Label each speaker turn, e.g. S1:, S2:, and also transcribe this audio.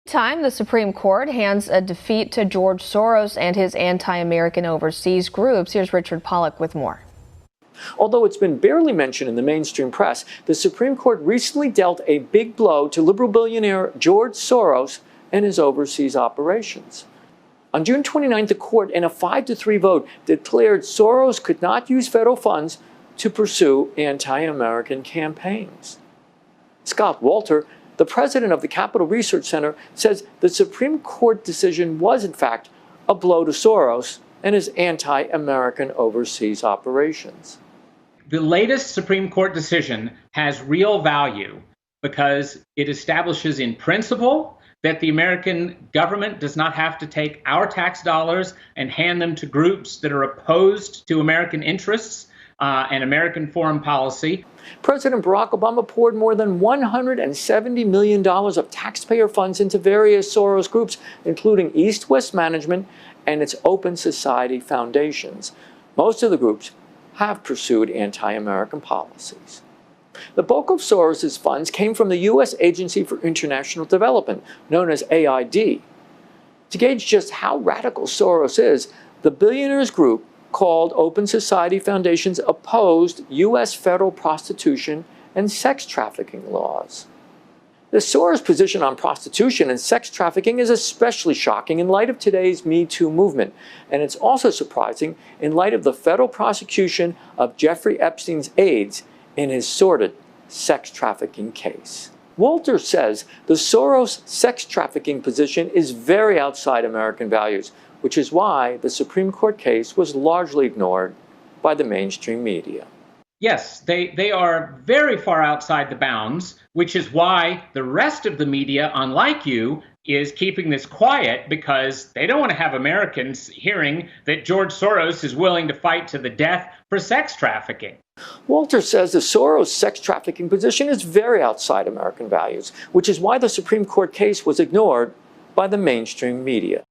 S1: Time, the Supreme Court hands a defeat to George Soros and his anti-American overseas groups. Here's Richard Pollack with more.
S2: Although it's been barely mentioned in the mainstream press, the Supreme Court recently dealt a big blow to liberal billionaire George Soros and his overseas operations. On June 29th, the court, in a 5-3 vote, declared Soros could not use federal funds to pursue anti-American campaigns. Scott Walter, the president of the Capital Research Center, says the Supreme Court decision was, in fact, a blow to Soros and his anti-American overseas operations.
S3: The latest Supreme Court decision has real value because it establishes in principle that the American government does not have to take our tax dollars and hand them to groups that are opposed to American interests and American foreign policy.
S2: President Barack Obama poured more than $170 million of taxpayer funds into various Soros groups, including East West Management and its Open Society foundations. Most of the groups have pursued anti-American policies. The bulk of Soros' funds came from the U.S. Agency for International Development, known as AID. To gauge just how radical Soros is, the billionaire's group, called Open Society Foundations, opposed U.S. federal prostitution and sex trafficking laws. The Soros position on prostitution and sex trafficking is especially shocking in light of today's Me Too movement, and it's also surprising in light of the federal prosecution of Jeffrey Epstein's aides in his sordid sex trafficking case. Walter says the Soros sex trafficking position is very outside American values, which is why the Supreme Court case was largely ignored by the mainstream media.
S3: Yes, they are very far outside the bounds, which is why the rest of the media, unlike you, is keeping this quiet because they don't want to have Americans hearing that George Soros is willing to fight to the death for sex trafficking.
S2: Walter says the Soros sex trafficking position is very outside American values, which is why the Supreme Court case was ignored by the mainstream media.